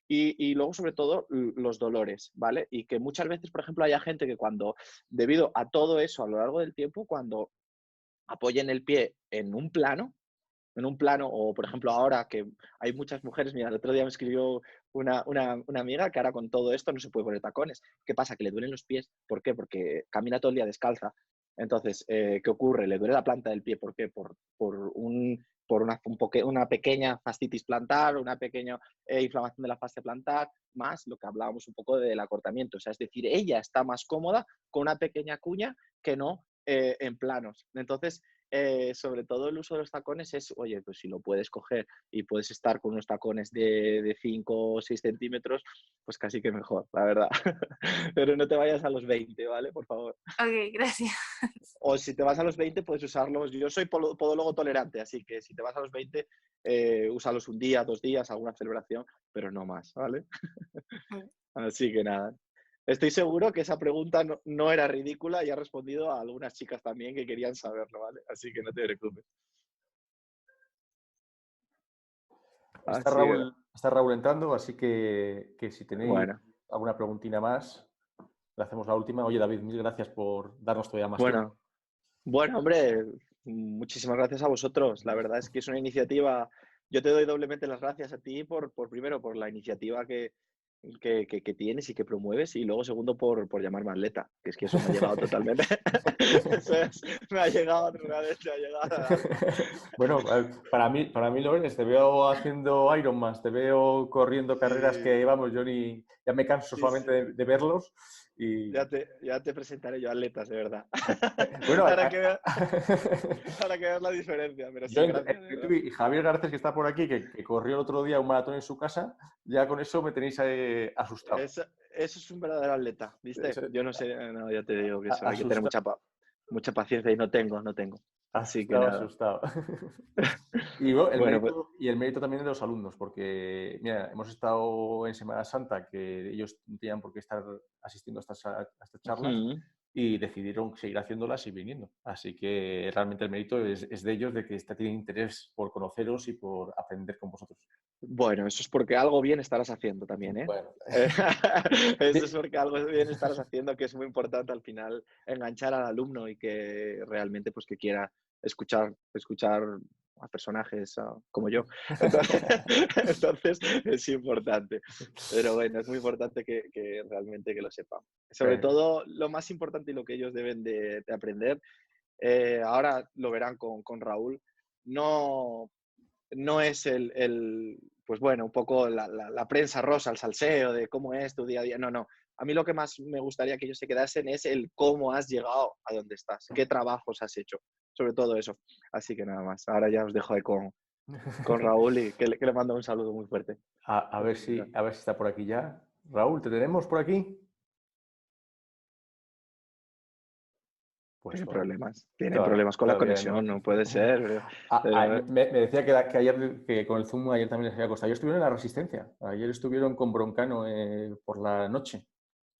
y luego, sobre todo, los dolores, ¿vale? Y que muchas veces, por ejemplo, haya gente que debido a todo eso a lo largo del tiempo, cuando apoyen el pie en un plano, o por ejemplo ahora que hay muchas mujeres, mira, el otro día me escribió una amiga que ahora con todo esto no se puede poner tacones. ¿Qué pasa? Que le duelen los pies. ¿Por qué? Porque camina todo el día descalza. Entonces, ¿qué ocurre? Le duele la planta del pie. ¿Por qué? Por una pequeña fascitis plantar, una pequeña inflamación de la fascia plantar, más lo que hablábamos un poco del acortamiento. O sea, es decir, ella está más cómoda con una pequeña cuña que no en planos. Entonces, sobre todo el uso de los tacones es, oye, pues si lo puedes coger y puedes estar con unos tacones de 5 o 6 centímetros, pues casi que mejor, la verdad. Pero no te vayas a los 20, ¿vale? Por favor. Ok, gracias. O si te vas a los 20, puedes usarlos. Yo soy podólogo tolerante, así que si te vas a los 20, úsalos un día, 2 días, alguna celebración, pero no más, ¿vale? Así que nada. Estoy seguro que esa pregunta no era ridícula y ha respondido a algunas chicas también que querían saberlo, ¿vale? Así que no te preocupes. Está Raúl entrando, así que si tenéis alguna preguntina más, le hacemos la última. Oye, David, mil gracias por darnos todavía más tiempo. Bueno, hombre, muchísimas gracias a vosotros. La verdad es que es una iniciativa. Yo te doy doblemente las gracias a ti primero por la iniciativa que tienes y que promueves, y luego segundo por llamarme atleta, que es que eso me ha llegado totalmente. Me ha llegado una vez, me ha llegado. Bueno, para mí lo eres. Te veo haciendo Ironman, te veo corriendo carreras que, vamos, yo ya me canso solamente de verlos. Y... Ya te presentaré yo atletas, de verdad. Bueno, para que veas la diferencia. Pero sí, gracias, y Javier Garcés, que está por aquí, que corrió el otro día un maratón en su casa, ya con eso me tenéis asustado. Eso es un verdadero atleta, ¿viste? Yo no sé, ya te digo que eso, hay que tener mucha paciencia y no tengo. Así que nada. Asustado. Y bueno, el mérito también de los alumnos, porque mira, hemos estado en Semana Santa, que ellos no tenían por qué estar asistiendo a estas charlas, y decidieron seguir haciéndolas y viniendo. Así que realmente el mérito es de ellos, de que tienen interés por conoceros y por aprender con vosotros. Bueno, eso es porque algo bien estarás haciendo también, ¿eh? Bueno. Eso es porque algo bien estarás haciendo, que es muy importante al final enganchar al alumno y que realmente pues que quiera escuchar a personajes como yo. Entonces es importante. Pero bueno, es muy importante que realmente que lo sepan. Sobre todo, lo más importante y lo que ellos deben de aprender, ahora lo verán con Raúl, no es pues bueno, un poco la prensa rosa, el salseo de cómo es tu día a día. No. A mí lo que más me gustaría que ellos se quedasen es el cómo has llegado a donde estás, qué trabajos has hecho, sobre todo eso. Así que nada más. Ahora ya os dejo ahí con Raúl y que le mando un saludo muy fuerte. A ver si está por aquí ya. Raúl, ¿te tenemos por aquí? Pues tiene problemas con la conexión, no puede ser. Me decía que ayer, que con el Zoom ayer también les había costado. Ayer estuvieron en La Resistencia, ayer estuvieron con Broncano por la noche.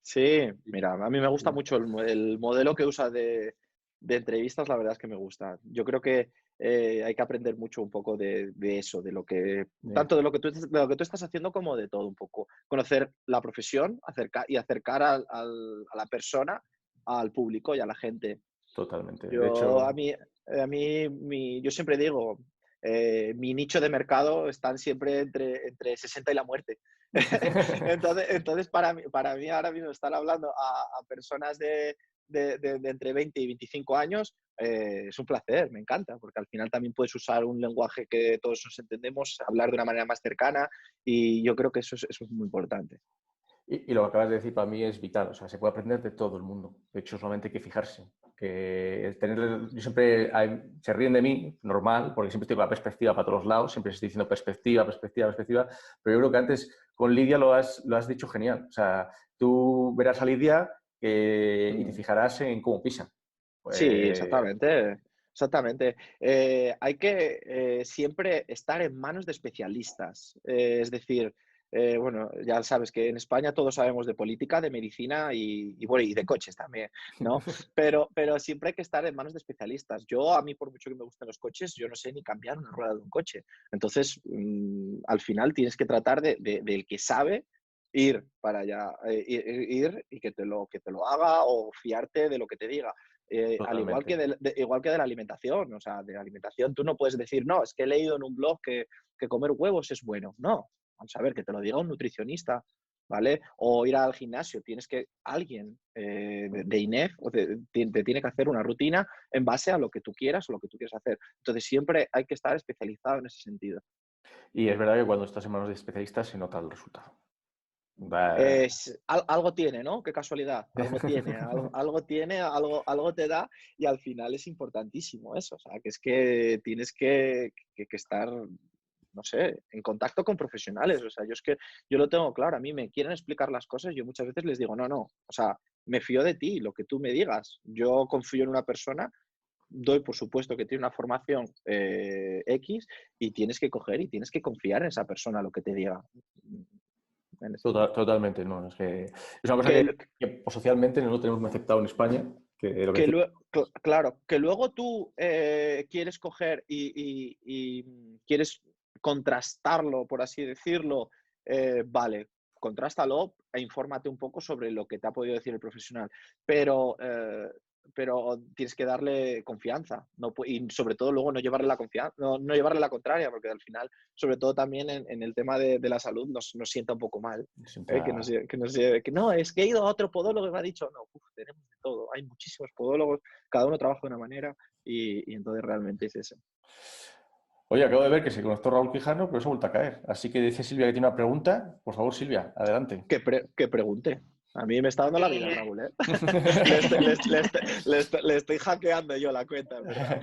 Sí, mira, a mí me gusta mucho el modelo que usa de entrevistas, la verdad es que me gusta. Yo creo que hay que aprender mucho un poco de eso, de lo que, tanto de lo que tú estás haciendo como de todo un poco. Conocer la profesión acercar a la persona, al público y a la gente. Totalmente. Yo siempre digo, mi nicho de mercado están siempre entre 60 y la muerte. entonces para mí ahora mismo estar hablando a personas de entre 20 y 25 años es un placer, me encanta, porque al final también puedes usar un lenguaje que todos nos entendemos, hablar de una manera más cercana, y yo creo que eso es muy importante. Y lo que acabas de decir para mí es vital, o sea, se puede aprender de todo el mundo. De hecho, solamente hay que fijarse. Yo siempre se ríen de mí, normal, porque siempre estoy con la perspectiva para todos lados, siempre estoy diciendo perspectiva, pero yo creo que antes con Lidia lo has dicho genial. O sea, tú verás a Lidia y te fijarás en cómo pisa. Pues... Sí, exactamente. Hay que siempre estar en manos de especialistas. Es decir, bueno, ya sabes que en España todos sabemos de política, de medicina bueno, y de coches también, ¿no? Pero siempre hay que estar en manos de especialistas. A mí, por mucho que me gusten los coches, yo no sé ni cambiar una rueda de un coche. Entonces, al final tienes que tratar del que sabe ir para allá, ir y que te lo haga, o fiarte de lo que te diga. Al igual que igual que de la alimentación. O sea, de la alimentación tú no puedes decir, no, es que he leído en un blog que comer huevos es bueno. No, vamos a ver, que te lo diga un nutricionista, ¿vale? O ir al gimnasio. Alguien de INEF te tiene que hacer una rutina en base a lo que tú quieras o lo que tú quieres hacer. Entonces siempre hay que estar especializado en ese sentido. Y es verdad que cuando estás en manos de especialistas se nota el resultado. Algo tiene, ¿no? Qué casualidad. Algo tiene, algo te da, y al final es importantísimo eso. O sea, que es que tienes que estar, no sé, en contacto con profesionales. O sea, yo lo tengo claro. A mí me quieren explicar las cosas, yo muchas veces les digo, no. O sea, me fío de ti, lo que tú me digas. Yo confío en una persona, doy por supuesto que tiene una formación X, y tienes que coger y tienes que confiar en esa persona, lo que te diga. Totalmente, no. Es que es una cosa que socialmente no lo tenemos muy aceptado en España. Claro, que luego tú quieres coger y quieres contrastarlo, por así decirlo, vale, contrástalo e infórmate un poco sobre lo que te ha podido decir el profesional, pero tienes que darle confianza, y sobre todo luego no llevarle la confianza, no llevarle la contraria, porque al final, sobre todo también en el tema de la salud, nos sienta un poco mal. Que no, es que he ido a otro podólogo y me ha dicho, no, tenemos de todo, hay muchísimos podólogos, cada uno trabaja de una manera, y entonces realmente es eso. Oye, acabo de ver que se conectó Raúl Quijano, pero se ha vuelto a caer. Así que dice Silvia que tiene una pregunta. Por favor, Silvia, adelante. Que pregunte. A mí me está dando la vida, Raúl, ¿eh? le estoy hackeando yo la cuenta, ¿verdad?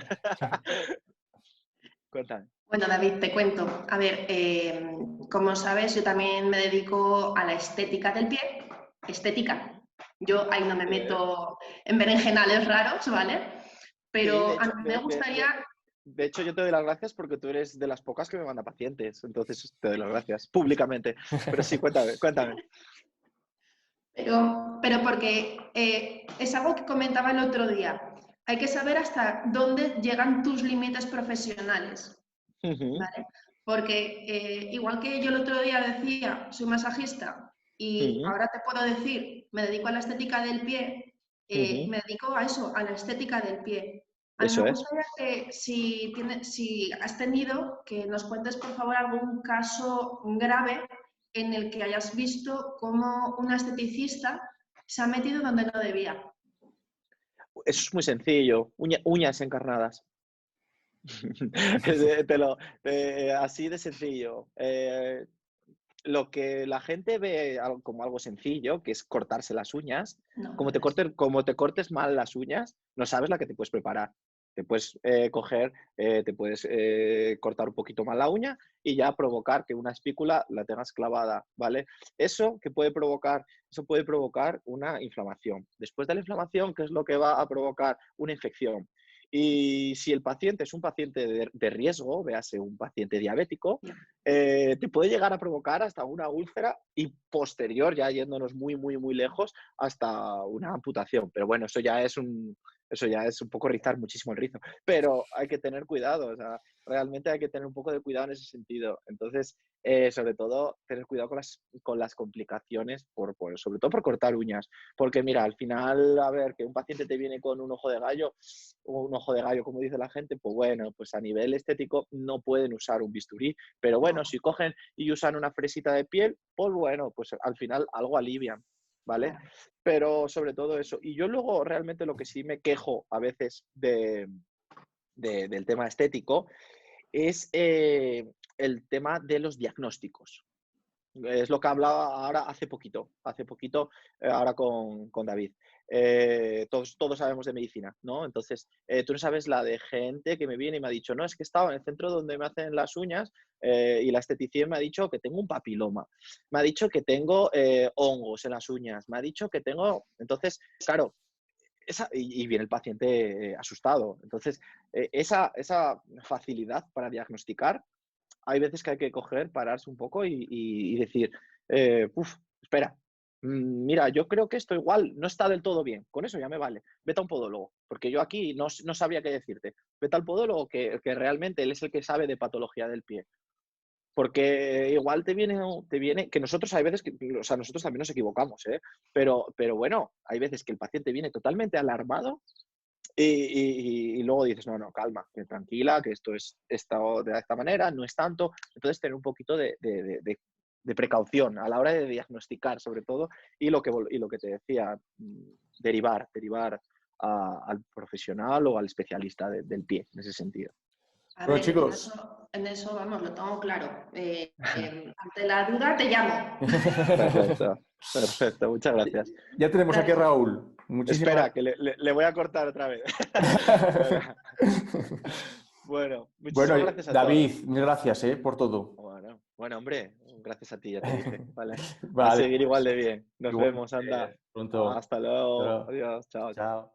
Cuéntame. Bueno, David, te cuento. A ver, como sabes, yo también me dedico a la estética del pie. Estética. Yo ahí no me meto en berenjenales raros, ¿vale? Pero a mí me gustaría... De hecho, yo te doy las gracias porque tú eres de las pocas que me manda pacientes. Entonces, te doy las gracias públicamente. Pero sí, cuéntame. Pero porque es algo que comentaba el otro día. Hay que saber hasta dónde llegan tus límites profesionales, ¿vale? Porque igual que yo el otro día decía, soy masajista, y ahora te puedo decir, me dedico a la estética del pie, me dedico a eso, a la estética del pie. A mí me gustaría que si has tenido, que nos cuentes por favor algún caso grave en el que hayas visto cómo una esteticista se ha metido donde no debía. Eso es muy sencillo, uñas encarnadas. Así de sencillo. Lo que la gente ve como algo sencillo, que es cortarse las uñas, como te cortes mal las uñas, no sabes la que te puedes preparar. Te puedes te puedes cortar un poquito mal la uña y ya provocar que una espícula la tengas clavada, ¿vale? Eso puede provocar una inflamación. Después de la inflamación, ¿qué es lo que va a provocar? Una infección. Y si el paciente es un paciente de riesgo, véase un paciente diabético, te puede llegar a provocar hasta una úlcera y posterior, ya yéndonos muy, muy, muy lejos, hasta una amputación. Pero bueno, eso ya es un poco rizar muchísimo el rizo. Pero hay que tener cuidado, o sea, realmente hay que tener un poco de cuidado en ese sentido. Entonces, sobre todo, tener cuidado con las complicaciones, sobre todo por cortar uñas. Porque mira, al final, a ver, que un paciente te viene con un ojo de gallo, como dice la gente, pues bueno, pues a nivel estético no pueden usar un bisturí. Pero bueno, si cogen y usan una fresita de piel, pues bueno, pues al final algo alivian, ¿vale? Pero sobre todo eso. Y yo luego realmente lo que sí me quejo a veces del tema estético es el tema de los diagnósticos. Es lo que hablaba ahora hace poquito, ahora con David. Todos sabemos de medicina, ¿no? Entonces, tú no sabes la de gente que me viene y me ha dicho, no, es que estaba en el centro donde me hacen las uñas y la esteticien me ha dicho que tengo un papiloma, me ha dicho que tengo hongos en las uñas, me ha dicho que tengo... Entonces, claro, y viene el paciente asustado. Entonces, esa facilidad para diagnosticar hay veces que hay que coger, pararse un poco y decir, espera, mira, yo creo que esto igual no está del todo bien, con eso ya me vale, vete a un podólogo, porque yo aquí no sabría qué decirte, vete al podólogo que realmente él es el que sabe de patología del pie. Porque igual te viene, que nosotros hay veces, o sea, nosotros también nos equivocamos, ¿eh? Pero bueno, hay veces que el paciente viene totalmente alarmado y luego dices, no, calma, que tranquila, que esto es de esta manera, no es tanto. Entonces, tener un poquito de precaución a la hora de diagnosticar, sobre todo, y lo que te decía, derivar al profesional o al especialista del pie, en ese sentido. A Bueno, ver, chicos. en eso, vamos, lo tengo claro. Ante la duda te llamo. Perfecto, muchas gracias. Ya tenemos aquí a Raúl. Muchísimas Espera, que le voy a cortar otra vez. Bueno, muchísimas gracias a David, todos. mil gracias por todo. Bueno, hombre, gracias a ti, ya te dije. Vale. Vale. A seguir igual de bien. Nos Igual, vemos, anda. pronto. Hasta luego. Chao. Adiós. Chao. Chao.